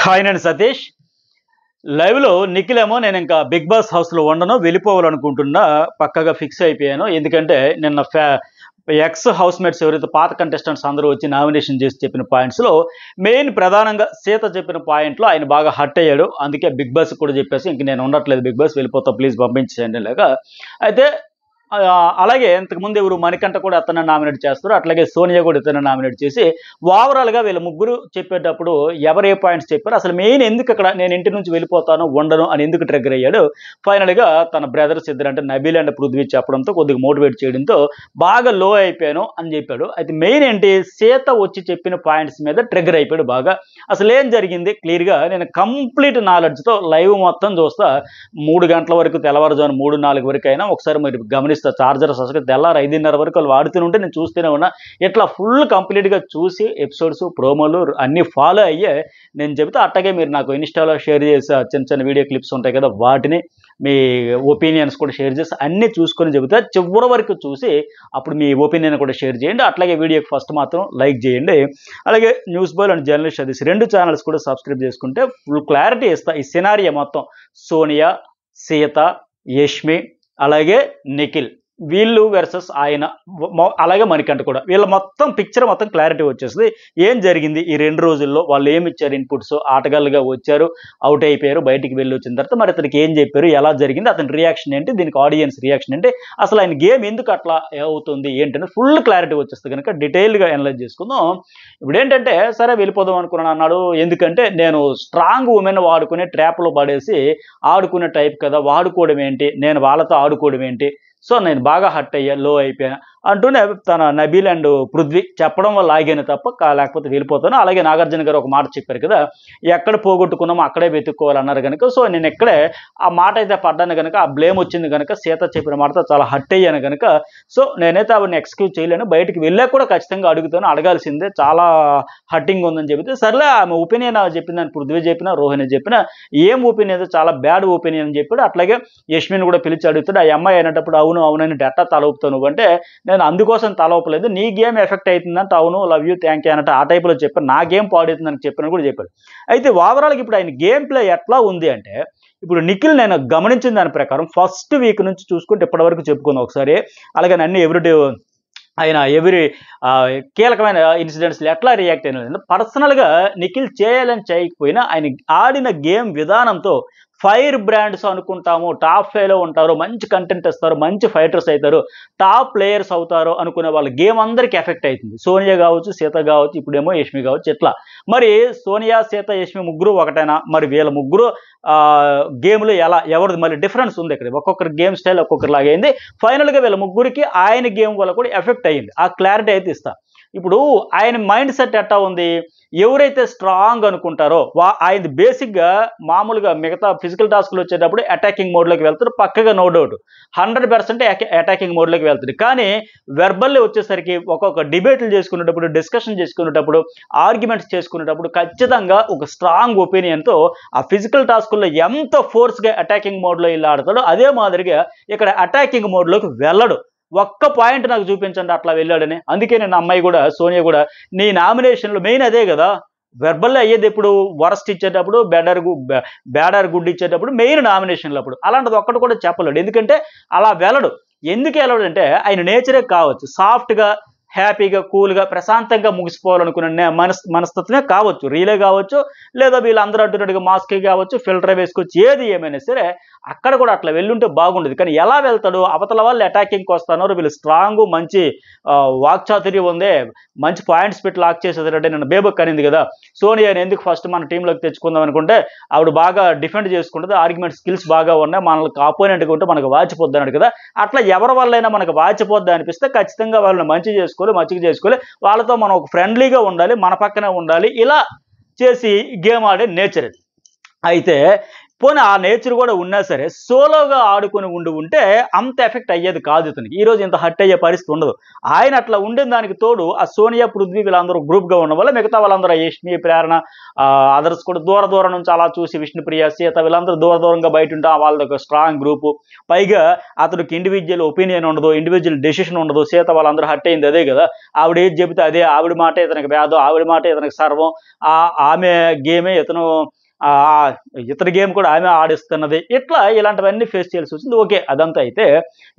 Hi నేను సతీష్. లైవ్లో నిఖిల్ ఏమో నేను ఇంకా బిగ్ బాస్ హౌస్లో ఉండను, వెళ్ళిపోవాలనుకుంటున్నా, పక్కగా ఫిక్స్ అయిపోయాను. ఎందుకంటే నిన్న ఎక్స్ హౌస్ మేట్స్ ఎవరైతే పాత కంటెస్టెంట్స్ అందరూ వచ్చి నామినేషన్ చేసి చెప్పిన పాయింట్స్లో మెయిన్ ప్రధానంగా సీత చెప్పిన పాయింట్లో ఆయన బాగా హర్ట్ అయ్యాడు. అందుకే బిగ్ బాస్ కూడా చెప్పేసి ఇంక నేను ఉండట్లేదు, బిగ్ బాస్ వెళ్ళిపోతా, ప్లీజ్ పంపించండి లాగా. అయితే అలాగే ఇంతకుముందు ఎవరు మణికంఠ కూడా అతను నామినేట్ చేస్తారు, అట్లాగే సోనియా కూడా ఇతను నామినేట్ చేసి ఓవరాల్గా వీళ్ళ ముగ్గురు చెప్పేటప్పుడు ఎవరు ఏ పాయింట్స్ చెప్పారు, అసలు మెయిన్ ఎందుకు అక్కడ నేను ఇంటి నుంచి వెళ్ళిపోతాను ఉండను అని ఎందుకు ట్రిగ్గర్ అయ్యాడు. ఫైనల్గా తన బ్రదర్స్ ఇద్దరు అంటే నబీల్ అండ్ పృథ్వీ చెప్పడంతో కొద్దిగా మోటివేట్ చేయడంతో బాగా లో అయిపోయాను అని చెప్పాడు. అయితే మెయిన్ ఏంటి, సీత వచ్చి చెప్పిన పాయింట్స్ మీద ట్రిగ్గర్ అయిపోయాడు బాగా. అసలు ఏం జరిగింది క్లియర్గా నేను కంప్లీట్ నాలెడ్జ్తో లైవ్ మొత్తం చూస్తా. 3 గంటల వరకు, తెల్లవారుజాము 3-4 వరకు అయినా ఒకసారి మీరు గమనిస్తే చార్జర్స్ అసలు తెల్లారు 5:30 వరకు వాళ్ళు వాడుతూనే ఉంటే నేను చూస్తూనే ఉన్నా. ఇట్లా ఫుల్ కంప్లీట్గా చూసి ఎపిసోడ్స్ ప్రోమోలు అన్నీ ఫాలో అయ్యే నేను చెబితే, అట్టగే మీరు నాకు ఇన్స్టాలో షేర్ చేసే చిన్న చిన్న వీడియో క్లిప్స్ ఉంటాయి కదా, వాటిని మీ ఒపీనియన్స్ కూడా షేర్ చేసి అన్నీ చూసుకొని చెబుతా. చివరి వరకు చూసి అప్పుడు మీ ఒపీనియన్ కూడా షేర్ చేయండి. అట్లాగే వీడియోకి ఫస్ట్ మాత్రం లైక్ చేయండి. అలాగే news boy and journalist Satish 2 channels కూడా సబ్స్క్రైబ్ చేసుకుంటే ఫుల్ క్లారిటీ ఇస్తా. ఈ సినారియో మొత్తం సోనియా, సీత, యష్మి, అలాగే నిఖిల్ వీళ్ళు వర్సెస్ ఆయన, అలాగే మణికంఠ కూడా, వీళ్ళ మొత్తం పిక్చర్ మొత్తం క్లారిటీ వచ్చేస్తుంది. ఏం జరిగింది ఈ 2 రోజుల్లో, వాళ్ళు ఏమి ఇచ్చారు ఇన్పుట్స్, ఆటగాళ్ళుగా వచ్చారు, అవుట్ అయిపోయారు, బయటికి వెళ్ళి వచ్చిన తర్వాత మరి అతనికి ఏం చెప్పారు, ఎలా జరిగింది, అతని రియాక్షన్ ఏంటి, దీనికి ఆడియన్స్ రియాక్షన్ ఏంటి, అసలు ఆయన గేమ్ ఎందుకు అట్లా అవుతుంది ఏంటంటే ఫుల్ క్లారిటీ వచ్చేస్తుంది. కనుక డీటెయిల్గా అనలైజ్ చేసుకుందాం. ఇప్పుడు ఏంటంటే సరే వెళ్ళిపోదాం అనుకున్నాను అన్నాడు. ఎందుకంటే నేను స్ట్రాంగ్ ఉమెన్ వాడుకునే ట్రాప్లో పడేసి ఆడుకునే టైప్ కదా, వాడుకోవడం ఏంటి, నేను వాళ్ళతో ఆడుకోవడం ఏంటి, సో నేను బాగా హర్ట్ అయ్యా, లో అయిపోయాను అంటూనే తన నబీల్ అండ్ పృథ్వీ చెప్పడం వల్ల ఆగాను తప్ప లేకపోతే వెళ్ళిపోతాను. అలాగే నాగార్జున గారు ఒక మాట చెప్పారు కదా, ఎక్కడ పోగొట్టుకున్నామో అక్కడే వెతుక్కోవాలన్నారు కనుక, సో నేను ఎక్కడే ఆ మాట అయితే పడ్డాను కనుక, ఆ బ్లేమ్ వచ్చింది కనుక, సీత చెప్పిన మాటతో చాలా హర్ట్ అయ్యాను కనుక, సో నేనైతే ఆవిడని ఎక్స్క్యూజ్ చేయలేను, బయటికి వెళ్ళాక కూడా ఖచ్చితంగా అడుగుతాను, అడగాల్సిందే, చాలా హర్టింగ్ ఉందని చెబితే సర్లే ఆమె ఒపీనియన్ చెప్పిందని పృథ్వీ చెప్పినా, రోహిణి చెప్పినా, ఏం ఒపీనియన్ చాలా బ్యాడ్ ఒపీనియన్ అని చెప్పాడు. అట్లాగే యష్మిని కూడా పిలిచి అడుగుతాడు. ఆ అమ్మాయి అయినప్పుడు అవును అవునని డెట్టా తల ఊపుతావు నువ్వు అంటే, నేను అందుకోసం తల ఊపలేదు, నీ గేమ్ ఎఫెక్ట్ అవుతుందంటే అవును లవ్ యూ థ్యాంక్ యూ అన్నట్టు ఆ టైప్లో చెప్పాను, నా గేమ్ పాడవుతుందని చెప్పిన కూడా చెప్పాడు. అయితే ఓవరాల్గా ఇప్పుడు ఆయన గేమ్ ప్లే ఎట్లా ఉంది అంటే, ఇప్పుడు నిఖిల్ నేను గమనించిన దాని ప్రకారం ఫస్ట్ వీక్ నుంచి చూసుకుంటే ఇప్పటివరకు చెప్పుకుందాం ఒకసారి, అలాగే అన్ని ఎవ్రీడే ఆయన కీలకమైన ఇన్సిడెంట్స్లో ఎట్లా రియాక్ట్ అయిన పర్సనల్గా నిఖిల్ చేయాలని చేయకపోయినా ఆయన ఆడిన గేమ్ విధానంతో ఫైర్ బ్రాండ్స్ అనుకుంటాము, టాప్ 5లో ఉంటారు, మంచి కంటెంట్ ఇస్తారు, మంచి ఫైటర్స్ అవుతారు, టాప్ ప్లేయర్స్ అవుతారు అనుకునే వాళ్ళ గేమ్ అందరికీ ఎఫెక్ట్ అవుతుంది. సోనియా కావచ్చు, సీత కావచ్చు, ఇప్పుడేమో యష్మి కావచ్చు. ఇట్లా మరి సోనియా, సీత, యష్మి ముగ్గురు ఒకటైనా, మరి వీళ్ళ ముగ్గురు గేమ్లో ఎవరిది మళ్ళీ డిఫరెన్స్ ఉంది ఇక్కడ, ఒక్కొక్కరి గేమ్ స్టైల్ ఒక్కొక్కరి లాగైంది. ఫైనల్గా వీళ్ళ ముగ్గురికి ఆయన గేమ్ వల్ల కూడా ఎఫెక్ట్ అయ్యింది. ఆ క్లారిటీ అయితే ఇస్తా. ఇప్పుడు ఆయన మైండ్ సెట్ ఎట్టా ఉంది, ఎవరైతే స్ట్రాంగ్ అనుకుంటారో ఆయన బేసిక్గా మామూలుగా మిగతా ఫిజికల్ టాస్క్లు వచ్చేటప్పుడు అటాకింగ్ మోడ్లోకి వెళ్తారు, పక్కగా నో డౌట్ 100% అటాకింగ్ మోడ్లోకి వెళ్తారు. కానీ వెర్బల్లీ వచ్చేసరికి ఒక్కొక్క డిబేట్లు చేసుకునేటప్పుడు, డిస్కషన్ చేసుకునేటప్పుడు, ఆర్గ్యుమెంట్స్ చేసుకునేటప్పుడు ఖచ్చితంగా ఒక స్ట్రాంగ్ ఒపీనియన్తో ఆ ఫిజికల్ టాస్కుల్లో ఎంత ఫోర్స్గా అటాకింగ్ మోడ్లో ఇలా ఆడతాడో అదే మాదిరిగా ఇక్కడ అటాకింగ్ మోడ్లోకి వెళ్ళడు. ఒక్క పాయింట్ నాకు చూపించండి అట్లా వెళ్ళాడని. అందుకే నేను అమ్మాయి కూడా, సోనియా కూడా, నీ నామినేషన్లో మెయిన్ అదే కదా, వెర్బల్లో అయ్యేది ఎప్పుడు వరస్ట్ ఇచ్చేటప్పుడు, బ్యాడర్ గుడ్ ఇచ్చేటప్పుడు, మెయిన్ నామినేషన్లు అప్పుడు. అలాంటిది ఒక్కటి కూడా చెప్పలేడు. ఎందుకంటే అలా వెళ్ళడు. ఎందుకు వెళ్ళడు అంటే ఆయన నేచరే కావచ్చు, సాఫ్ట్గా, హ్యాపీగా, కూల్గా, ప్రశాంతంగా ముగిసిపోవాలనుకున్న మనస్తత్వమే కావచ్చు, రీలే కావచ్చు, లేదా వీళ్ళందరూ అంటున్నట్టుగా మాస్కే కావచ్చు, ఫిల్టర్ వేసుకోవచ్చు, ఏది ఏమైనా సరే అక్కడ కూడా అట్లా వెళ్ళుంటే బాగుండేది. కానీ ఎలా వెళ్తాడు, అవతల వాళ్ళు అటాకింగ్కి వస్తున్నారు, వీళ్ళు స్ట్రాంగ్, మంచి వాక్చాతుర్యం ఉంది, మంచి పాయింట్స్ పెట్టి లాక్ చేసేదంటే నేను బేబక్ అనింది కదా, సోనియాని ఎందుకు ఫస్ట్ మన టీంలోకి తెచ్చుకుందాం అనుకుంటే ఆవిడ బాగా డిఫెండ్ చేసుకుంటుంది, ఆర్గ్యుమెంట్ స్కిల్స్ బాగా ఉన్నాయి, మనకు ఆపోనెంట్గా ఉంటే మనకు వాచిపోద్ది అన్నాడు కదా. అట్లా ఎవరి వల్లైనా మనకు వాచిపోద్ది అనిపిస్తే ఖచ్చితంగా వాళ్ళని మంచిగా చేసుకోవాలి, వాళ్ళతో మనం ఒక ఫ్రెండ్లీగా ఉండాలి, మన పక్కనే ఉండాలి, ఇలా చేసి గేమ్ ఆడే నేచర్ అది. అయితే పోనీ ఆ నేచర్ కూడా ఉన్నా సరే సోలోగా ఆడుకొని ఉంటే అంత ఎఫెక్ట్ అయ్యేది కాదు ఇతనికి. ఈరోజు ఇంత హర్ట్ అయ్యే పరిస్థితి ఉండదు. ఆయన అట్లా ఉండిన దానికి తోడు ఆ సోనియా, పృథ్వీ వీళ్ళందరూ గ్రూప్గా ఉండడం వల్ల మిగతా వాళ్ళందరూ యష్మి, ప్రేరణ, అదర్స్ కూడా దూర దూరం నుంచి అలా చూసి విష్ణుప్రియ, సీత వీళ్ళందరూ దూర దూరంగా బయట ఉంటా వాళ్ళది ఒక స్ట్రాంగ్ గ్రూపు. పైగా అతనికి ఇండివిజువల్ ఒపీనియన్ ఉండదు, ఇండివిజువల్ డెసిషన్ ఉండదు. సీత వాళ్ళందరూ హర్ట్ అయింది అదే కదా. ఆవిడ ఏది చెబితే అదే, ఆవిడ మాట ఇతనికి వేదం, ఆవిడ మాట ఇతనికి సర్వం. ఆమె గేమే ఇతని గేమ్ కూడా ఆమె ఆడిస్తున్నది. ఇలాంటివన్నీ ఫేస్ చేయాల్సి వచ్చింది. ఓకే, అదంతా అయితే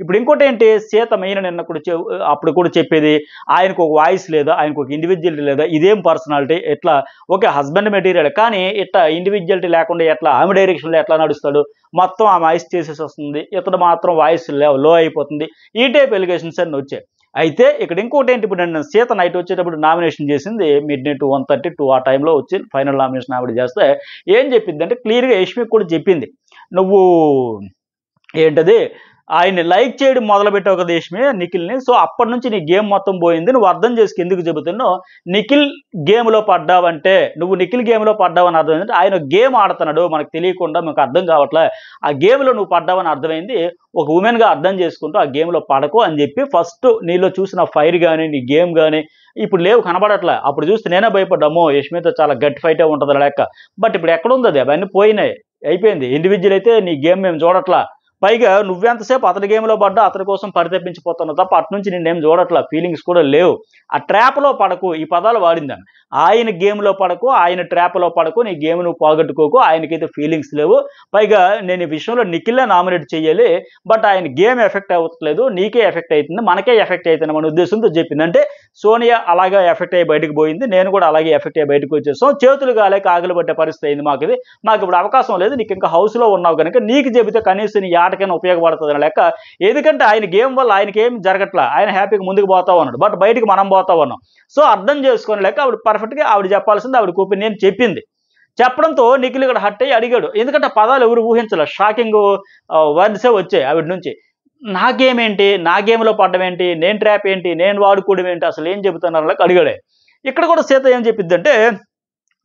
ఇప్పుడు ఇంకోటి ఏంటి, సీత మెయిన్ నిన్న కూడా అప్పుడు కూడా చెప్పేది ఆయనకు ఒక వాయిస్ లేదా, ఆయనకు ఒక ఇండివిజువలిటీ లేదా, ఇదేం పర్సనాలిటీ, ఓకే హస్బెండ్ మెటీరియల్ కానీ ఇండివిజువలిటీ లేకుండా ఆమె డైరెక్షన్లో ఎట్లా నడుస్తాడు, మొత్తం ఆమె వాయిస్ చేసేసి వస్తుంది, ఇతడు మాత్రం వాయిస్ లో అయిపోతుంది. ఈ టైప్ ఎలిగేషన్స్ అన్నీ వచ్చాయి. అయితే ఇక్కడ ఇంకోటి ఏంటి, ఇప్పుడు నేను సీత నైట్ వచ్చేటప్పుడు నామినేషన్ చేసింది మిడ్-నైట్ 1:32 ఆ టైంలో వచ్చి ఫైనల్ నామినేషన్ ఆవిడ చేస్తే ఏం చెప్పింది అంటే క్లియర్గా యష్మి కూడా చెప్పింది, నువ్వు ఏంటది ఆయన్ని లైక్ చేయడం మొదలుపెట్టావు కదా యష్మి నిఖిల్ని, సో అప్పటి నుంచి నీ గేమ్ మొత్తం పోయింది. నువ్వు అర్థం చేసుకు ఎందుకు చెబుతున్నావు, నిఖిల్ గేమ్లో పడ్డావంటే నువ్వు నిఖిల్ గేమ్లో పడ్డావని అర్థం ఏంటంటే ఆయన గేమ్ ఆడుతున్నాడు మనకు తెలియకుండా, మీకు అర్థం కావట్లే, ఆ గేమ్లో నువ్వు పడ్డావని అర్థమైంది. ఒక ఉమెన్గా అర్థం చేసుకుంటూ ఆ గేమ్లో పడకు అని చెప్పి ఫస్ట్ నీలో చూసిన ఫైర్ కానీ నీ గేమ్ కానీ ఇప్పుడు లేవు, కనబడట్లే. అప్పుడు చూస్తే నేనే భయపడ్డామో యష్మితో చాలా గట్టి ఫైటే ఉంటుంది లెక్క. బట్ ఇప్పుడు ఎక్కడుంది అది, అవన్నీ పోయినాయి, అయిపోయింది. ఇండివిజువల్ అయితే నీ గేమ్ మేము చూడట్లా. పైగా నువ్వెంతసేపు అతని గేమ్లో పడ్డా అతని కోసం పరితపించిపోతున్నావు తప్ప అటు నుంచి నిన్నేం చూడట్లా, ఫీలింగ్స్ కూడా లేవు. ఆ ట్రాప్లో పడకు, ఈ పదాలు వాడిందాను. ఆయన గేమ్లో పడకు, ఆయన ట్రాప్లో పడకు, నీ గేమ్ నువ్వు పోగొట్టుకోకు, ఆయనకైతే ఫీలింగ్స్ లేవు. పైగా నేను ఈ విషయంలో నిఖిల్లే నామినేట్ చేయాలి, బట్ ఆయన గేమ్ ఎఫెక్ట్ అవ్వట్లేదు, నీకే ఎఫెక్ట్ అవుతుంది, మనకే ఎఫెక్ట్ అవుతుంది మన ఉద్దేశంతో చెప్పింది. అంటే సోనియా అలాగే ఎఫెక్ట్ అయ్యి బయటకు పోయింది, నేను కూడా అలాగే ఎఫెక్ట్ అయ్యి బయటకు వచ్చేసాం, చేతులు కాలేక ఆగలు పట్టే పరిస్థితి అయింది మాకు ఇది. మాకు ఇప్పుడు అవకాశం లేదు, నీకు ఇంకా హౌస్లో ఉన్నావు కనుక నీకు చెబితే కనీసం నీ ఆటకైనా ఉపయోగపడుతుంది అని లెక్క. ఎందుకంటే ఆయన గేమ్ వల్ల ఆయనకి ఏం జరగట్లా, ఆయన హ్యాపీగా ముందుకు పోతా ఉన్నాడు, బట్ బయటికి మనం పోతా ఉన్నాం. సో అర్థం చేసుకుని లెక్క ఆవిడ పర్ఫెక్ట్గా ఆవిడ చెప్పాల్సింది ఆవిడకి ఒపీనియన్ చెప్పింది. చెప్పడంతో నిఖిల్ ఇక్కడ హట్ అయ్యి అడిగాడు, ఎందుకంటే పదాలు ఎవరు ఊహించలే, షాకింగ్ వర్డ్సే వచ్చాయి ఆవిడ నుంచి. నా గేమ్ ఏంటి, నా గేమ్లో పడ్డం ఏంటి, నేను ట్రాప్ ఏంటి, నేను వాడుకోవడం ఏంటి, అసలు ఏం చెబుతున్నారు లెక్క అడిగాడే. ఇక్కడ కూడా సీత ఏం చెప్పిద్దంటే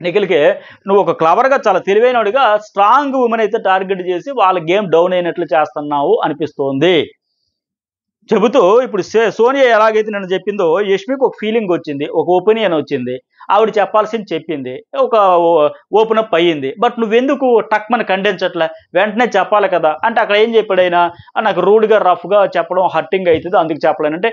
నిఖిల్కి, నువ్వు ఒక క్లవర్గా చాలా తెలివైనవాడిగా స్ట్రాంగ్ ఉమెన్ అయితే టార్గెట్ చేసి వాళ్ళ గేమ్ డౌన్ అయినట్లు చేస్తున్నావు అనిపిస్తోంది చెబుతూ. ఇప్పుడు సోనియా ఎలాగైతే నన్ను చెప్పిందో యష్మికి ఒక ఫీలింగ్ వచ్చింది, ఒక ఒపీనియన్ వచ్చింది, ఆవిడ చెప్పాల్సింది చెప్పింది, ఒక ఓపెన్ అప్ అయ్యింది. బట్ నువ్వెందుకు టక్మని ఖండించట్లే, వెంటనే చెప్పాలి కదా. అంటే అక్కడ ఏం చెప్పాడు ఆయన, నాకు రూడ్గా రఫ్గా చెప్పడం హర్టింగ్ అవుతుంది అందుకు చెప్పలేనంటే,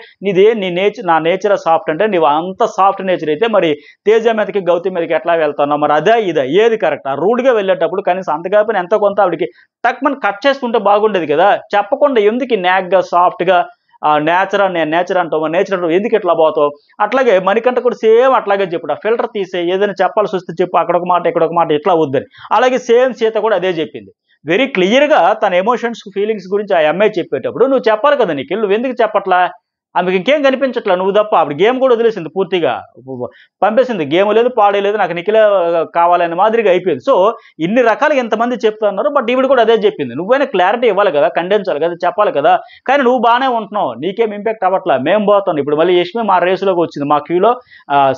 నా నేచర్ సాఫ్ట్ అంటే నీవు అంత సాఫ్ట్ నేచర్ అయితే మరి తేజ మీదకి గౌతమ్ మీదకి ఎట్లా వెళ్తున్నావు, మరి అదే ఇదే ఏది కరెక్ట్. ఆ రూడ్గా వెళ్ళేటప్పుడు కనీసం అంత కాకపోయినా ఎంతో కొంత ఆవిడకి టక్మని కట్ చేసుకుంటే బాగుండేది కదా. చెప్పకుండా ఎందుకు నాగ్గా సాఫ్ట్గా నేచర్ అంటావు, ఎందుకు ఎట్లా పోతావు. అట్లాగే మణికంఠ కూడా సేమ్ అట్లాగే చెప్పాడు, ఆ ఫిల్టర్ తీసే, ఏదైనా చెప్పాల్సి వస్తే చెప్పు, అక్కడొక మాట ఇక్కడొక మాట ఇట్లా వద్దని. అలాగే సేమ్ సీత కూడా అదే చెప్పింది. వెరీ క్లియర్గా తన ఎమోషన్స్ ఫీలింగ్స్ గురించి ఆ అమ్మాయి చెప్పేటప్పుడు నువ్వు చెప్పాలి కదా నిఖిల్, నువ్వు ఎందుకు చెప్పట్లా, ఆమెకి ఇంకేం కనిపించట్లా నువ్వు తప్ప. ఆవిడ గేమ్ కూడా వదిలేసింది, పూర్తిగా పంపేసింది, గేమ్ లేదు పాడే లేదు, నాకు నిఖిలే కావాలనే మాదిరిగా అయిపోయింది. సో ఇన్ని రకాలుగా ఎంతమంది చెప్తున్నారు, బట్ ఈవిడ కూడా అదే చెప్పింది. నువ్వైనా క్లారిటీ ఇవ్వాలి కదా, ఖండించాలి కదా, చెప్పాలి కదా. కానీ నువ్వు బాగానే ఉంటున్నావు, నీకేం ఇంపాక్ట్ అవ్వట్లా, మేము పోతాం. ఇప్పుడు మళ్ళీ యష్మి మా రేసులోకి వచ్చింది, మా క్యూలో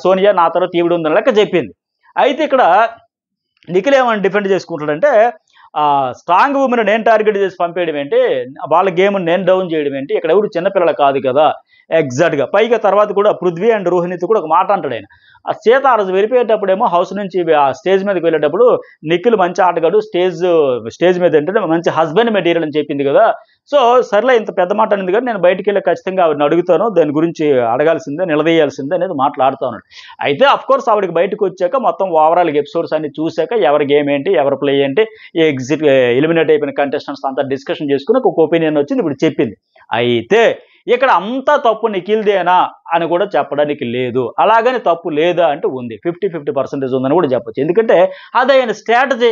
సోనియా నా తర్వాత ఈవిడ ఉందని లెక్క చెప్పింది. అయితే ఇక్కడ నిఖిల్ ఏమని డిఫెండ్ చేసుకుంటాడంటే, స్ట్రాంగ్ ఉమెన్ నేను టార్గెట్ చేసి పంపేయడం ఏంటి, వాళ్ళ గేమ్ నేను డౌన్ చేయడం ఏంటి, ఇక్కడ ఎవరు చిన్నపిల్లలు కాదు కదా. ఎగ్జాక్ట్గా. పైగా తర్వాత కూడా పృథ్వీ అండ్ రోహిణితో కూడా ఒక మాట అంటాడు ఆయన. ఆ సీత ఆ రోజు వెళ్ళిపోయేటప్పుడేమో హౌస్ నుంచి ఆ స్టేజ్ మీదకి వెళ్ళేటప్పుడు నిఖిల్ మంచి ఆటగాడు, స్టేజ్ మీద ఏంటంటే మంచి హస్బెండ్ మెటీరియల్ అని చెప్పింది కదా. సో సర్లే ఇంత పెద్ద మాట అనేది కానీ నేను బయటికి వెళ్ళి ఖచ్చితంగా ఆవిడని అడుగుతాను, దాని గురించి అడగాల్సిందే, నిలదీయాల్సిందే అనేది మాట్లాడుతూ ఉన్నాడు. అయితే అఫ్కోర్స్ ఆవిడకి బయటకు వచ్చాక మొత్తం ఓవరాల్ ఎపిసోడ్స్ అన్ని చూశాక ఎవరి గేమ్ ఏంటి, ఎవరి ప్లే ఏంటి, ఎలిమినేట్ అయిపోయిన కంటెస్టెంట్స్ అంతా డిస్కషన్ చేసుకుని ఒక ఒపీనియన్ వచ్చింది, ఇప్పుడు చెప్పింది. అయితే ఇక్కడ అంతా తప్పు నిఖిల్దేనా అని కూడా చెప్పడానికి లేదు, అలాగని తప్పు లేదా అంటే ఉంది, 50-50% ఉందని కూడా చెప్పచ్చు. ఎందుకంటే అది ఆయన స్ట్రాటజీ.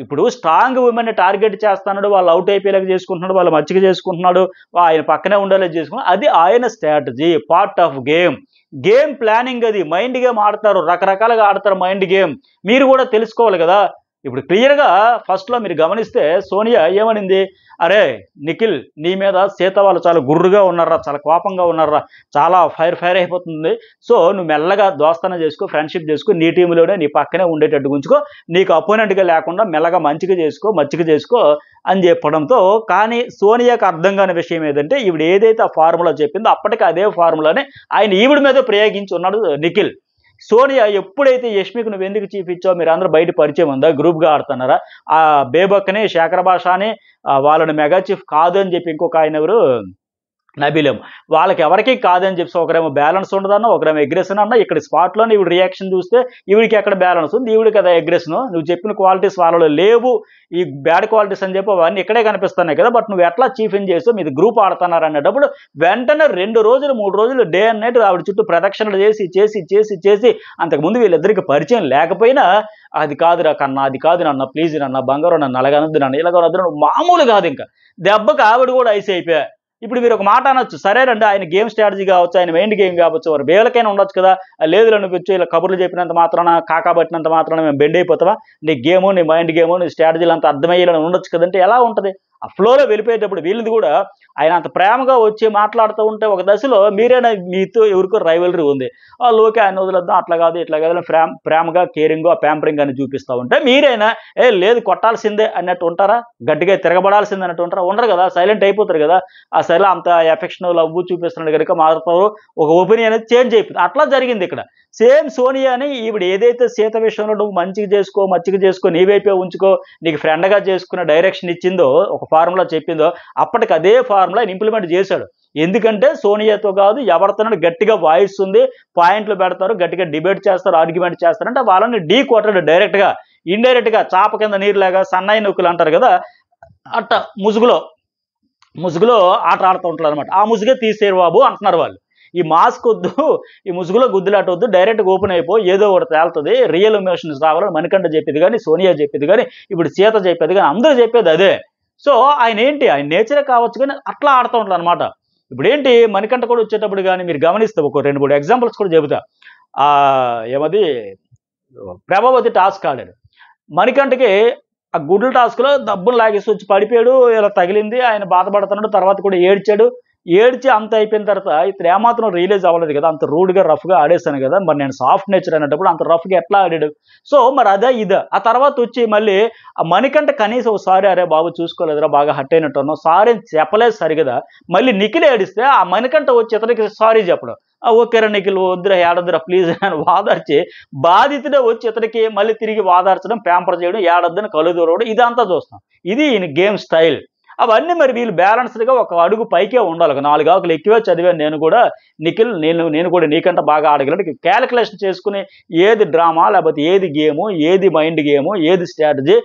ఇప్పుడు స్ట్రాంగ్ ఉమెన్ని టార్గెట్ చేస్తున్నాడు, వాళ్ళు అవుట్ అయిపోయేలాగా చేసుకుంటున్నాడు, వాళ్ళు మచ్చిక చేసుకుంటున్నాడు, ఆయన పక్కనే ఉండేలా చేసుకున్నాడు, అది ఆయన strategy, part of game planning. అది మైండ్ గేమ్ ఆడతారు, రకరకాలుగా ఆడతారు మైండ్ గేమ్, మీరు కూడా తెలుసుకోవాలి కదా. ఇప్పుడు క్లియర్గా ఫస్ట్లో మీరు గమనిస్తే సోనియా ఏమనింది, అరే నిఖిల్ నీ మీద సీత వాళ్ళు చాలా గుర్రుగా ఉన్నారా, చాలా కోపంగా ఉన్నారా, చాలా ఫైర్ అయిపోతుంది, సో నువ్వు మెల్లగా దోస్తాన చేసుకో, ఫ్రెండ్షిప్ చేసుకో, నీ టీంలోనే నీ పక్కనే ఉండేటట్టు ఉంచుకో, నీకు అపోనెంట్గా లేకుండా మెల్లగా మచ్చిక చేసుకో అని చెప్పడంతో, కానీ సోనియాకి అర్థం కాని విషయం ఏదంటే ఈవిడ ఏదైతే ఆ ఫార్ములా చెప్పిందో అప్పటికి అదే ఫార్ములానే ఆయన ఈవిడ మీద ప్రయోగించి ఉన్నాడు నిఖిల్. సోనియా ఎప్పుడైతే యష్మికి నువ్వు ఎందుకు చీఫ్ ఇచ్చావు, మీరు అందరూ బయట పరిచయం ఉందా, గ్రూప్గా ఆడుతున్నారా, ఆ బేబక్ని శేఖర్ భాషని వాళ్ళని మెగా చీఫ్ కాదు అని చెప్పి ఇంకొక ఆయన ఎవరు నబీలేం, వాళ్ళకి ఎవరికి కాదని చెప్పి ఒకరేమో బ్యాలెన్స్ ఉండదన్న, ఒకరేమో అగ్రెషన్ అన్న, ఇక్కడ స్పాట్లోనే ఈవిడ రియాక్షన్ చూస్తే ఈవిడికి ఎక్కడ బ్యాలెన్స్ ఉంది, ఈవిడ కదా అగ్రెషన్, నువ్వు చెప్పిన క్వాలిటీస్ వాళ్ళలో లేవు, ఈ బ్యాడ్ క్వాలిటీస్ అని చెప్పి అవన్నీ ఇక్కడే కనిపిస్తున్నాయి కదా, బట్ నువ్వు ఎట్లా చీఫ్ ఇన్ చేస్తావు, మీది గ్రూప్ ఆడుతున్నారు అనేటప్పుడు వెంటనే 2 రోజులు 3 రోజులు డే అండ్ నైట్ ఆవిడ చుట్టూ ప్రదక్షిణలు చేసి అంతకుముందు వీళ్ళిద్దరికి పరిచయం లేకపోయినా అది కాదురా కన్నా, అది కాదు నన్న, ప్లీజ్ నన్న, బంగారం నన్ను అలాగనొద్దు నన్ను ఇలాగనొద్దు, మామూలు కాదు, ఇంకా దెబ్బకి ఆవిడ కూడా ఐసి అయిపోయా. ఇప్పుడు మీరు ఒక మాట అనొచ్చు, సరేనండి ఆయన గేమ్ స్ట్రాటజీ కావచ్చు, ఆయన మైండ్ గేమ్ కావచ్చు, వారు వేలకైనా ఉండొచ్చు కదా, లేదు అనిపించు, ఇలా కబుర్లు చెప్పినంత మాత్రాన కాకాబట్టినంత మాత్రాన మేము బెండ్ అయిపోతావా, నీ గేము నీ మైండ్ గేము నీ స్ట్రాటజీలు అంత అర్థమయ్యేలా ఉండొచ్చు కదంటే ఎలా ఉంటుంది, ఆ ఫ్లోలో వెళ్ళిపోయేటప్పుడు వీళ్ళది కూడా ఆయన అంత ప్రేమగా వచ్చి మాట్లాడుతూ ఉంటే ఒక దశలో మీరైనా మీతో ఎవరికో రైవలరీ ఉంది, లోకే ఆయన వదిలేద్దాం, అట్లా కాదు ఇట్లా కాదు ప్రేమగా కేరింగ్ ఆ ప్యాంపరింగ్ అని చూపిస్తూ ఉంటే మీరైనా లేదు కొట్టాల్సిందే అన్నట్టు ఉంటారా, గట్టిగా తిరగబడాల్సిందే అన్నట్టు ఉంటారా, ఉండరు కదా, సైలెంట్ అయిపోతారు కదా, ఆ సైలో అంత ఎఫెక్షన్ లవ్ చూపిస్తున్నాడు కనుక మారుతారు, ఒక ఒపీనియన్ అనేది చేంజ్ అయిపోతుంది. అట్లా జరిగింది ఇక్కడ. సేమ్ సోనియాని ఈవిడ ఏదైతే సీత విషయంలో నువ్వు మచ్చిక చేసుకో నీ వైపే ఉంచుకో, నీకు ఫ్రెండ్గా చేసుకున్న డైరెక్షన్ ఇచ్చిందో, ఒక ఫార్ములా చెప్పిందో, అప్పటికి అదే ఫార్ములా ఇంప్లిమెంట్ చేశాడు. ఎందుకంటే సోనియాతో కాదు ఎవరితోనో గట్టిగా వాయిస్ ఉంది, పాయింట్లు పెడతారు, గట్టిగా డిబేట్ చేస్తారు, ఆర్గ్యుమెంట్ చేస్తారంటే వాళ్ళని ఢీ కొట్టాడు డైరెక్ట్గా, ఇండైరెక్ట్గా చాప కింద నీరులాగా సన్నాయి నొక్కులు అంటారు కదా, అట్ట ముసుగులో ఆట ఆడుతూ ఉంటారు అనమాట. ఆ ముసుగే తీసేరు బాబు అంటున్నారు వాళ్ళు. ఈ మాస్క్ వద్దు, ఈ ముసుగులో గుద్దులాట వద్దు, డైరెక్ట్గా ఓపెన్ అయిపో, ఏదో ఒకటి తేలుతుంది, రియల్ ఎమోషన్స్ రావాలని మణికంఠ చెప్పేది కానీ, సోనియా చెప్పేది కానీ, ఇప్పుడు సీత చెప్పేది కానీ, అందరూ చెప్పేది అదే. సో ఆయన ఆయన నేచరే కావచ్చు కానీ అట్లా ఆడుతూ ఉంటారు అనమాట. ఇప్పుడు ఏంటి మణికంఠ కూడా వచ్చేటప్పుడు కానీ మీరు గమనిస్తే ఒక 2-3 ఎగ్జాంపుల్స్ కూడా చెబుతా. ఏమది ప్రభావతి టాస్క్ ఆడాడు, మణికంఠకి ఆ గుడ్ల టాస్క్లో దబ్బులు లాగేసి వచ్చి పడిపోయాడు, ఇలా తగిలింది, ఆయన బాధపడుతున్నాడు, తర్వాత కూడా ఏడ్చి అంత అయిపోయిన తర్వాత ఇతను ఏమాత్రం రియలైజ్ అవ్వలేదు కదా, అంత రూడ్గా రఫ్గా ఆడేశాను కదా, మరి నేను సాఫ్ట్ నేచర్ అనేటప్పుడు అంత రఫ్గా ఎట్లా ఆడాడు, సో మరి అదే ఇదే. ఆ తర్వాత వచ్చి మళ్ళీ ఆ మణికంఠ కనీసం సారీ అరే బాబు చూసుకోలేదురా బాగా హట్ అయినట్టున్నావు, సారీ చెప్పలేదు సరిగదా, మళ్ళీ నిఖిల్ ఏడిస్తే ఆ మణికంఠ వచ్చి ఇతనికి సారీ చెప్పడం, ఓకేరా నిఖిల్ వద్దురా ఏడొద్దురా ప్లీజ్ అని వాదార్చి, బాధితుడే వచ్చి ఇతనికి మళ్ళీ తిరిగి వాదార్చడం, ప్యాంపర్ చేయడం, ఏడొద్దని కళ్ళు దూరవడం, ఇదంతా చూస్తాం. ఇది గేమ్ స్టైల్. అవన్నీ మరి వీళ్ళు బ్యాలెన్స్డ్గా ఒక అడుగు పైకే ఉండాలి, ఒక 4 ఆకులు ఎక్కువే చదివాను నేను కూడా, నిఖిల్ నేను కూడా నీకంటే బాగా ఆడగలను, క్యాలిక్యులేషన్ చేసుకుని ఏది డ్రామా లేకపోతే ఏది గేము, ఏది మైండ్ గేము, ఏది స్ట్రాటజీ,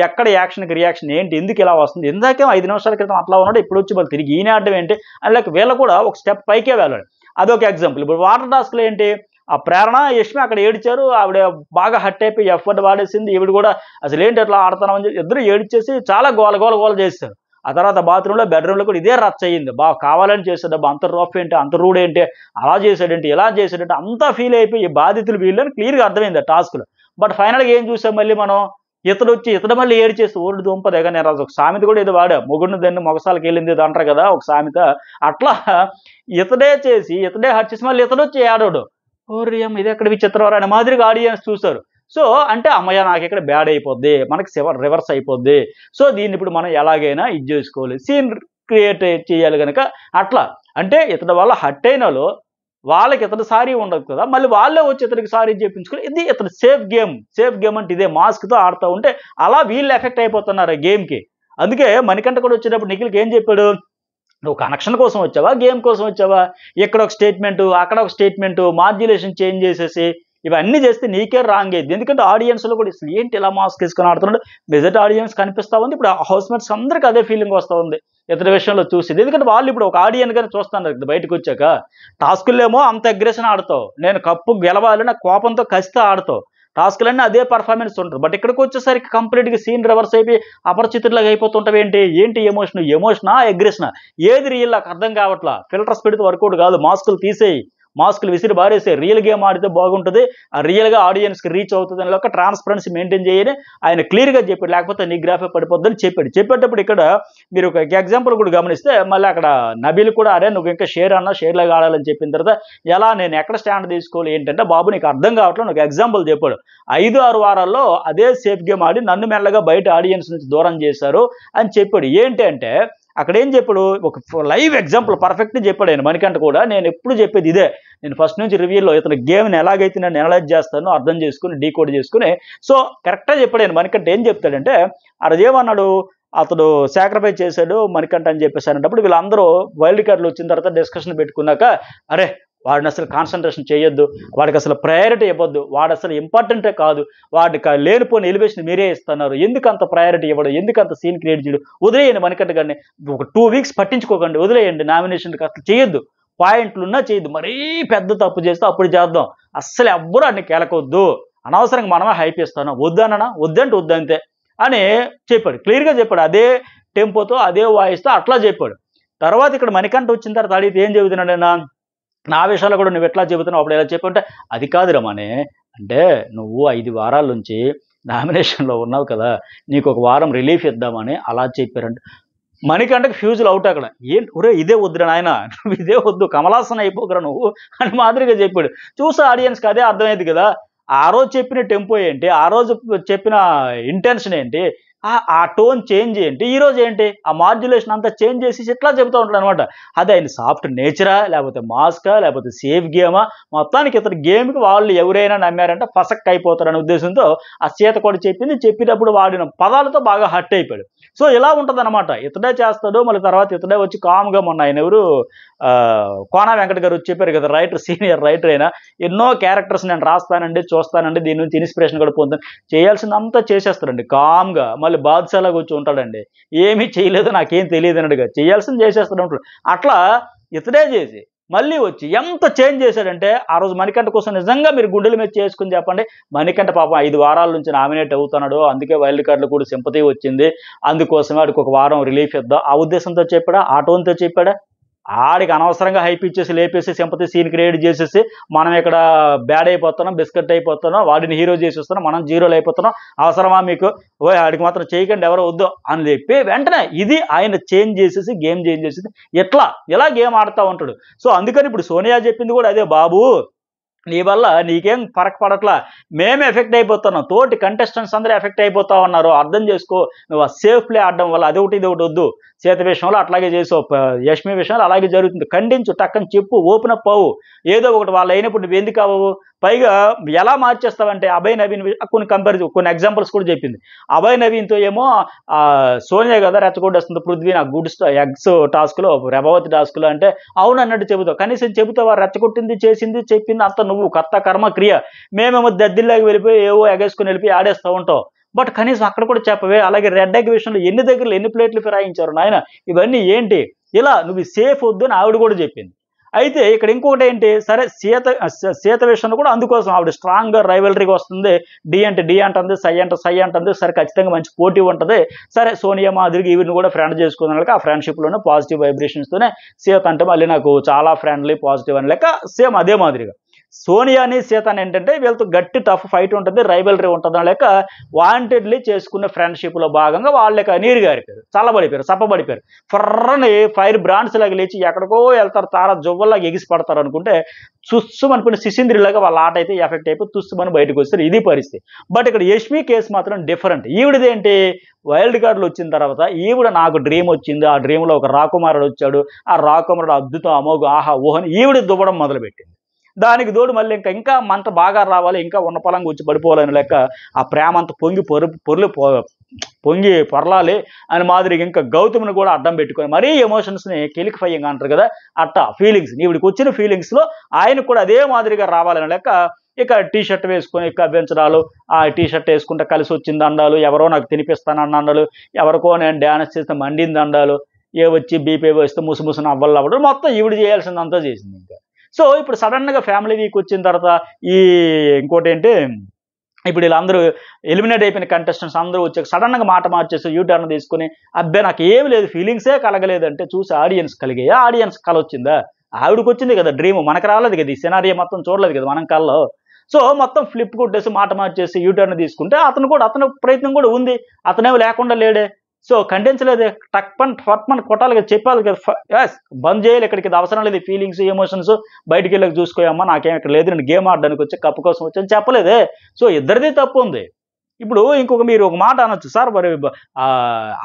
ఎక్కడ యాక్షన్కి రియాక్షన్ ఏంటి, ఎందుకు ఇలా వస్తుంది, ఇందాకే 5 నిమిషాల క్రితం అట్లా ఉన్నాడు, ఇప్పుడు వచ్చి మళ్ళీ తిరిగి ఈయన ఆడడం ఏంటి అని వీళ్ళు కూడా ఒక స్టెప్ పైకే వెళ్ళాలి. అదొక ఎగ్జాంపుల్. ఇప్పుడు వాటర్ టాస్క్లో ఏంటి, ఆ ప్రేరణ యష్మి అక్కడ ఏడిచారు, ఆవిడ బాగా హట్ అయిపోయి ఎఫర్ట్ వాడేసింది, ఈవిడ కూడా అసలు ఏంటి అట్లా ఆడుతున్నామని చెప్పి ఇద్దరు ఏడిచేసి చాలా గోల చేస్తారు. ఆ తర్వాత బాత్రూంలో బెడ్రూమ్లో కూడా ఇదే రచ్చ అయ్యింది, బాగా కావాలని చేశాడు, అంత రఫ్ ఏంటి, అంత రూడ్ ఏంటి, అలా చేశాడేంటి, ఇలా చేశాడంటే అంతా ఫీల్ అయిపోయి బాధితులు వీళ్ళని క్లియర్గా అర్థమైంది ఆ టాస్క్లో. బట్ ఫైనల్గా ఏం చూసాం, మళ్ళీ మనం ఇతడు మళ్ళీ ఏడిచేసి ఊరి దుంప దగ్గర నేను ఒక సామెత కూడా ఏదో వాడా, మొగుడిని దాన్ని మొగసాలకు వెళ్ళింది ఇది అంటారు కదా ఒక సామెత, అట్లా ఇతడే హట్ చేసి మళ్ళీ ఇతడు వచ్చి ఏడవడు, ఓరి అమ్మ ఇది ఎక్కడ విచిత్రం అనే మాదిరిగా ఆడియన్స్ చూస్తారు. సో అంటే అమ్మయ్య నాకు ఇక్కడ బ్యాడ్ అయిపోద్ది, మనకి రివర్స్ అయిపోద్ది, సో దీన్ని ఇప్పుడు మనం ఎలాగైనా ఇది చేసుకోవాలి, సీన్ క్రియేట్ చేయాలి కనుక అట్లా. అంటే ఇతడి వల్ల హట్ అయినలో వాళ్ళకి ఇతడు సారీ ఉండదు కదా, మళ్ళీ వాళ్ళే వచ్చి ఇతనికి సారీ చెప్పించుకొని ఇది ఇతడు సేఫ్ గేమ్ అంటే ఇదే మాస్క్తో ఆడుతూ ఉంటే అలా వీళ్ళు ఎఫెక్ట్ అయిపోతున్నారు ఆ గేమ్కి. అందుకే మణికంఠ కూడా వచ్చేటప్పుడు నిఖిల్కి ఏం చెప్పాడు, నువ్వు కనెక్షన్ కోసం వచ్చావా, గేమ్ కోసం వచ్చావా, ఇక్కడ ఒక స్టేట్మెంటు అక్కడ ఒక స్టేట్మెంటు, మాడ్యులేషన్ చేంజ్ చేసేసి ఇవన్నీ చేస్తే నీకే రాంగ్ అయ్యింది. ఎందుకంటే ఆడియన్స్లో కూడా ఇసలు ఏంటి ఇలా మాస్క్ వేసుకొని ఆడుతున్నాడు, మెజారిటీ ఆడియన్స్ కనిపిస్తూ ఉంది. ఇప్పుడు హౌస్ మేట్స్ అందరికీ అదే ఫీలింగ్ వస్తూ ఉంది ఇతర విషయంలో చూసేది. ఎందుకంటే వాళ్ళు ఇప్పుడు ఒక ఆడియన్గానే చూస్తున్నారు కదా బయటకు వచ్చాక. టాస్కులేమో అంత అగ్రెషన్ ఆడుతావు, నేను కప్పు గెలవాలి నా కోపంతో కసితో ఆడుతావు, టాస్కులన్నీ అదే పర్ఫార్మెన్స్ ఉంటుంది. బట్ ఇక్కడికి వచ్చేసరికి కంప్లీట్గా సీన్ రివర్స్ అయిపోయి అపరిచితులాగా అయిపోతుంటావు. ఏంటి ఎమోషనా అగ్రెషనా, ఏది రియల్ నాకు అర్థం కావట్లా. ఫిల్టర్స్ పెడితే వర్కౌట్ కాదు, మాస్కులు తీసేయి, మాస్కులు విసిరి బారేసే, రియల్ గేమ్ ఆడితే బాగుంటుంది, ఆ రియల్గా ఆడియన్స్కి రీచ్ అవుతుంది అని ఒక ట్రాన్స్పరెన్సీ మెయింటైన్ చేయని ఆయన క్లియర్గా చెప్పాడు. లేకపోతే నీ గ్రాఫే పడిపోద్దని చెప్పాడు. చెప్పేటప్పుడు ఇక్కడ మీరు ఒక ఎగ్జాంపుల్ కూడా గమనిస్తే మళ్ళీ అక్కడ నబీల్ కూడా అరే నువ్వు ఇంకా షేర్ అన్నా షేర్లాగా ఆడాలని చెప్పిన తర్వాత ఎలా నేను ఎక్కడ స్టాండ్ తీసుకోవాలి ఏంటంటే బాబు నీకు అర్థం కావట్లేదు ఒక ఎగ్జాంపుల్ చెప్పాడు. 5-6 వారాల్లో అదే సేఫ్ గేమ్ ఆడి నన్ను మెల్లగా బయట ఆడియన్స్ నుంచి దూరం చేశారు అని చెప్పాడు. ఏంటి అంటే అక్కడ ఏం చెప్పాడు, ఒక లైవ్ ఎగ్జాంపుల్ పర్ఫెక్ట్ చెప్పాడు ఆయన మణికంఠ కూడా. నేను ఎప్పుడు చెప్పేది ఇదే, నేను ఫస్ట్ నుంచి రివ్యూలో ఇతను గేమ్ని ఎలాగైతే నేను అనలైజ్ చేస్తానో అర్థం చేసుకుని డీకోడ్ చేసుకుని సో కరెక్ట్గా చెప్పాడు ఆయన మణికంఠ. ఏం చెప్తాడంటే అదేమన్నాడు, అతడు సాక్రిఫైస్ చేశాడు మణికంఠ అని చెప్పేసి అనేటప్పుడు వీళ్ళందరూ వైల్డ్ కార్డులు వచ్చిన తర్వాత డిస్కషన్ పెట్టుకున్నాక అరే వాడిని అసలు కాన్సన్ట్రేషన్ చేయొద్దు, వాడికి అసలు ప్రయారిటీ ఇవ్వద్దు, వాడు అసలు ఇంపార్టెంటే కాదు, వాడికి లేనిపోయిన ఎలివేషన్ మీరే ఇస్తున్నారు, ఎందుకు అంత ప్రయారిటీ ఇవ్వడం, ఎందుకు అంత సీన్ క్రియేట్ చేయడం, వదిలేయండి మణికంఠ గారిని, ఒక 2 వీక్స్ పట్టించుకోకండి, వదిలేయండి, నామినేషన్కి అసలు చేయొద్దు, పాయింట్లున్నా చేయొద్దు, మరీ పెద్ద తప్పు చేస్తే అప్పుడు చేద్దాం, అస్సలు ఎవ్వరూ అన్ని కేలకొద్దు, అనవసరంగా మనమే హైప్ ఇస్తాను, వద్దనన్నా వద్దంటే వద్దంతే అని చెప్పాడు. క్లియర్గా చెప్పాడు. అదే టెంపోతో అదే వాయిస్తో అట్లా చెప్పాడు. తర్వాత ఇక్కడ మణికంఠ వచ్చిన తర్వాత అడిగితే ఏం చెబుతున్నాడైనా, నా విషయాలు కూడా నువ్వు ఎట్లా చెబుతున్నావు అప్పుడు ఎలా చెప్పంటే అది కాదు రమణే, అంటే నువ్వు 5 వారాల నుంచి నామినేషన్లో ఉన్నావు కదా, నీకు ఒక వారం రిలీఫ్ ఇద్దామని అలా చెప్పారంట. మణికంఠకి ఫ్యూజులు అవుట్ అక్కడ. ఏంటి ఒరే ఇదే వద్దురా నాయన, నువ్వు ఇదే వద్దు, కమలాసన అయిపోకరా నువ్వు అని మాదిరిగా చెప్పాడు. చూసే ఆడియన్స్కి అదే అర్థమైంది కదా, ఆ రోజు చెప్పిన టెంపో ఏంటి, ఆ రోజు చెప్పిన ఇంటెన్షన్ ఏంటి, ఆ టోన్ చేంజ్ ఏంటి, ఈ రోజు ఏంటి ఆ మాడ్యులేషన్ అంతా చేంజ్ చేసి ఇట్లా చెబుతూ ఉంటాడు అనమాట. అది ఆయన సాఫ్ట్ నేచరా లేకపోతే మాస్కా లేకపోతే సేఫ్ గేమా, మొత్తానికి ఇతని గేమ్కి వాళ్ళు ఎవరైనా నమ్మారంటే ఫసక్ అయిపోతారనే ఉద్దేశంతో ఆ సీత కూడా చెప్పినప్పుడు వాడిన పదాలతో బాగా హర్ట్ అయిపోయాడు. సో ఇలా ఉంటుంది అనమాట, ఇతడే చేస్తాడు మళ్ళీ తర్వాత ఇతడే వచ్చి కామ్గా మొన్న ఆయన ఎవరు కోన వెంకట గారు వచ్చి చెప్పారు కదా, రైటర్ సీనియర్ రైటర్ అయినా ఎన్నో క్యారెక్టర్స్ నేను రాస్తానండి చూస్తానండి దీని నుంచి ఇన్స్పిరేషన్ కూడా పొందుతాను, చేయాల్సిందంతా చేసేస్తాడండి కామ్గా, మళ్ళీ బాధ్యతలాగా వచ్చి ఉంటాడండి, ఏమీ చేయలేదు నాకేం తెలియదు అన్నట్టుగా చేయాల్సింది చేసేస్తాడు ఉంటాడు. అట్లా ఇతడే చేసి మళ్ళీ వచ్చి ఎంత చేంజ్ చేశాడంటే ఆ రోజు మణికంఠ కోసం నిజంగా మీరు గుండెల మీద చేసుకుని చెప్పండి, మణికంఠ పాపం 5 వారాల నుంచి నామినేట్ అవుతున్నాడు, అందుకే వైల్డ్ కార్డులు కూడా సింపతి వచ్చింది, అందుకోసమే వాడికి ఒక వారం రిలీఫ్ ఇద్దాం ఆ ఉద్దేశంతో చెప్పాడా, ఆ టోన్తో చెప్పాడా, ఆడికి అనవసరంగా హైప్ ఇచ్చేసి లేపేసి సింపతి సీన్ క్రియేట్ చేసేసి మనం ఇక్కడ బ్యాడ్ అయిపోతున్నాం, బిస్కెట్ అయిపోతున్నాం, వాడిని హీరో చేసేస్తున్నాం, మనం జీరోలు అయిపోతున్నాం, అవసరమా మీకు, ఓ ఆడికి మాత్రం చేయకండి ఎవరో వద్దు అని చెప్పి వెంటనే ఇది ఆయన చేంజ్ చేసేసి గేమ్ చేంజ్ చేసేసి ఇలా గేమ్ ఆడుతూ ఉంటాడు. సో అందుకని ఇప్పుడు సోనియా చెప్పింది కూడా అదే, బాబు నీ వల్ల నీకేం ఫరక్ పడట్లా, మేమే ఎఫెక్ట్ అయిపోతున్నాం, తోటి కంటెస్టెంట్స్ అందరూ ఎఫెక్ట్ అయిపోతా ఉన్నారు, అర్థం చేసుకో, నువ్వు ఆ సేఫ్ ప్లే ఆడడం వల్ల అదొకటి ఇదొకటి వద్దు, సీత విషయంలో అట్లాగే చేసావు, యష్మి విషయంలో అలాగే జరుగుతుంది, ఖండించు, టక్కని చెప్పు, ఓపెన్ అప్ అవ్వు, ఏదో ఒకటి వాళ్ళు అయినప్పుడు నువ్వు ఎందుకు అవ్వవు, పైగా ఎలా మార్చేస్తావంటే అభయ్ నవీన్ కొన్ని ఎగ్జాంపుల్స్ కూడా చెప్పింది. అభయ్ నవీన్తో ఏమో సోనియా కదా రెచ్చగొట్టేస్తుంది పృథ్వీ నా ఎగ్స్ టాస్క్లో ప్రభావతి టాస్క్లో అంటే అవును అన్నట్టు చెబుతావు, కనీసం చెబుతావా రెచ్చగొట్టింది చేసింది చెప్పింది అంత నువ్వు కర్త కర్మ క్రియ, మేమేమో దద్దిల్లాగా వెళ్ళిపోయి ఏవో ఎగేసుకుని వెళ్ళిపోయి ఆడేస్తూ ఉంటావు, బట్ కనీసం అక్కడ కూడా చెప్పవే. అలాగే రెడ్ ఎగ్ విషయంలో ఎన్ని దగ్గరలు ఎన్ని ప్లేట్లు ఫిరాయించారు నాయన, ఇవన్నీ ఏంటి, ఇలా నువ్వు సేఫ్ వద్దు అని ఆవిడ కూడా చెప్పింది. అయితే ఇక్కడ ఇంకొకటి ఏంటి, సరే సీత విషయంలో కూడా అందుకోసం ఆవిడ స్ట్రాంగ్గా రైవలరీగా వస్తుంది, డి అంటే డి అంటుంది, సై అంటుంది, సరే ఖచ్చితంగా మంచి పోటీ ఉంటుంది, సరే సోనియా మాదిరిగా ఈవిని కూడా ఫ్రెండ్ చేసుకున్నాక ఆ ఫ్రెండ్షిప్లోనే పాజిటివ్ వైబ్రేషన్స్తోనే సీత అంటే మళ్ళీ నాకు చాలా ఫ్రెండ్లీ పాజిటివ్ అని లెక్క సేమ్ అదే మాదిరిగా సోనియాని సీతని ఏంటంటే వీళ్ళతో గట్టి టఫ్ ఫైట్ ఉంటుంది, రైవలరీ ఉంటుంది లేక వాంటెడ్లీ చేసుకున్న ఫ్రెండ్షిప్లో భాగంగా వాళ్ళకి నీరు గారిపోయారు, చల్లబడిపోయారు, చప్పబడిపోయారు, ఫర్రని ఫైర్ బ్రాండ్స్ లాగా లేచి ఎక్కడికో వెళ్తారు, తారా జువ్వల్లాగా ఎగిసి పడతారు అనుకుంటే తుస్సుమనుకున్న శిశింద్రిలాగా వాళ్ళ ఆట అయితే ఎఫెక్ట్ అయిపోయి తుస్సుమని బయటకు వస్తారు, ఇది పరిస్థితి. బట్ ఇక్కడ యష్మి కేసు మాత్రం డిఫరెంట్. ఈవిడదేంటి, వైల్డ్ కార్డులు వచ్చిన తర్వాత ఈవిడ నాకు డ్రీమ్ వచ్చింది, ఆ డ్రీమ్లో ఒక రాకుమారుడు వచ్చాడు, ఆ రాకుమారుడు అద్భుతం అమోఘం ఆహా ఊహని ఈవిడ దువ్వడం మొదలుపెట్టింది. దానికి తోడు మళ్ళీ ఇంకా మంట బాగా రావాలి, ఇంకా ఉన్న పొలంగా వచ్చి పడిపోవాలని లెక్క ఆ ప్రేమ అంతా పొంగి పొరలాలి అని మాదిరిగా ఇంకా గౌతమ్ని కూడా అడ్డం పెట్టుకొని మరీ ఎమోషన్స్ని కెలికిఫైయింగ్ అంటారు కదా, అట్టా ఫీలింగ్స్ ఈవిడికి వచ్చిన ఫీలింగ్స్లో ఆయనకు కూడా అదే మాదిరిగా రావాలని లెక్క ఇక టీ షర్ట్ వేసుకొని కవ్వించడాలు, ఆ టీ షర్ట్ వేసుకుంటే కలిసి వచ్చింది అండాలు, ఎవరో నాకు తినిపిస్తానన్న అండాలు, ఎవరికో నేను డ్యాన్స్ చేస్తే మండింది అండాలు, ఏ వచ్చి బీపీ వేస్తే ముసుముసున అవ్వలు అవ్వడం, మొత్తం ఈవిడ చేయాల్సిందంతా చేసింది. ఇంకా సో ఇప్పుడు సడన్గా ఫ్యామిలీ వీక్ వచ్చిన తర్వాత ఇంకోటి ఏంటి, ఇప్పుడు వీళ్ళందరూ ఎలిమినేట్ అయిపోయిన కంటెస్టెంట్స్ అందరూ వచ్చాక సడన్గా మాట మార్చేసి యూటర్న్ తీసుకుని అబ్బాయి నాకు ఏమి లేదు ఫీలింగ్సే కలగలేదంటే చూసి ఆడియన్స్ కలిగాయా, ఆడియన్స్ కల వచ్చిందా, ఆవిడకి వచ్చింది కదా డ్రీమ్, మనకు రాలేదు కదా, ఈ సినారియో మొత్తం చూడలేదు కదా మనం కల్లో. సో మొత్తం ఫ్లిప్ కొట్టేసి మాట మార్చేసి యూటర్న్ తీసుకుంటే అతని ప్రయత్నం కూడా ఉంది, అతనేమో లేకుండా లేడే. సో ఖండించలేదే, ఫట్మన్ కొట్టాలి కదా, చెప్పాలి కదా, ఎస్ బంద్ చేయాలి, ఇక్కడికి ఇది అవసరం లేదు, ఫీలింగ్స్ ఎమోషన్స్ బయటికి వెళ్ళక చూసుకోయమ్మా, నాకేం ఇక్కడ లేదు, నేను గేమ్ ఆడడానికి వచ్చి కప్పు కోసం వచ్చాను చెప్పలేదే. సో ఇద్దరిది తప్పు ఉంది. ఇప్పుడు ఇంకొక మీరు ఒక మాట అనొచ్చు, సార్ మరి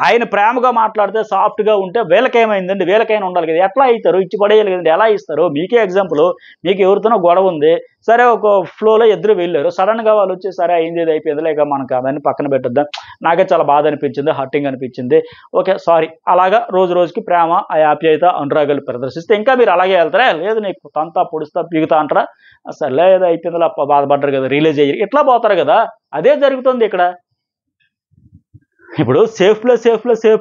ఆయన ప్రేమగా మాట్లాడితే సాఫ్ట్గా ఉంటే వీళ్ళకేమైందండి, వీళ్ళకైనా ఉండాలి కదా, ఎట్లా అవుతారు, ఇచ్చి పడేయాలి కదండి, ఎలా ఇస్తారు? మీకే ఎగ్జాంపుల్, మీకు ఎవరితోనో గొడవ ఉంది, సరే ఒక ఫ్లోలో ఇద్దరు వెళ్ళారు, సడన్గా వాళ్ళు వచ్చి సరే అయింది ఇది అయిపోయింది లేక మనకు అవన్నీ పక్కన పెట్టొద్దాం, నాకే చాలా బాధ అనిపించింది, హర్టింగ్ అనిపించింది, ఓకే సారీ, అలాగా రోజు రోజుకి ప్రేమ ఆ ఆప్యాయత అనురాగాలు ప్రదర్శిస్తే ఇంకా మీరు అలాగే వెళ్తారా? లేదు నీకు తంతా పొడుస్తా పీగుతా అంటారా? సర్లే ఏదో అయిపోయిందిలా బాధపడ్డారు కదా, రిలీజ్ అయ్యి ఇట్లా పోతారు కదా. అదే జరుగుతుంది ఇక్కడ. ఇప్పుడు సేఫ్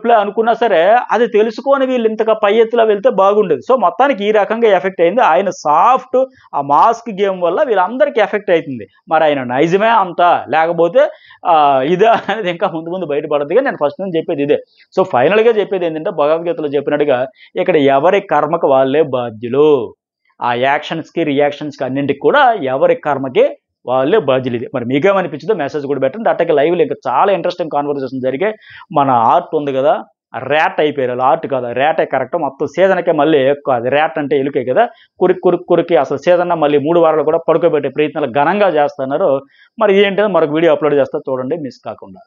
ప్లే అనుకున్నా సరే అది తెలుసుకొని వీళ్ళు ఇంతగా పై ఎత్తులో వెళ్తే బాగుండేది. సో మొత్తానికి ఈ రకంగా ఎఫెక్ట్ అయింది. ఆయన సాఫ్ట్ ఆ మాస్క్ గేమ్ వల్ల వీళ్ళందరికీ ఎఫెక్ట్ అవుతుంది. మరి ఆయన నైజమే అంతా, లేకపోతే ఇదే అనేది ఇంకా ముందు ముందు బయటపడదుగా. నేను ఫస్ట్ నుంచి చెప్పేది ఇదే. సో ఫైనల్గా చెప్పేది ఏంటంటే, భగవద్గీతలో చెప్పినట్టుగా ఇక్కడ ఎవరి కర్మకు వాళ్ళే బాధ్యులు. ఆ యాక్షన్స్కి రియాక్షన్స్కి అన్నింటికి కూడా ఎవరి కర్మకి వాళ్ళే బాధ్యులు. ఇది మరి మీకేమనిపించిందో మెసేజ్ కూడా పెట్టండి. అట్టకి లైవ్లో ఇంకా చాలా ఇంట్రెస్టింగ్ కాన్వర్సేషన్ జరిగాయి. మన ఆర్ట్ ఉంది కదా, ర్యాట్ అయిపోయారు, ఆర్ట్ కాదు ర్యాటే కరెక్ట్. మొత్తం సీజన్కే మళ్ళీ ఎక్కువ, అది ర్యాట్ అంటే ఎలుకే కదా, కురికి అసలు సీజన్ మళ్ళీ 3 వారాలు కూడా పడుకోబెట్టే ప్రయత్నాలు ఘనంగా చేస్తున్నారు. మరి ఏంటంటే మరొక వీడియో అప్లోడ్ చేస్తా, చూడండి మిస్ కాకుండా.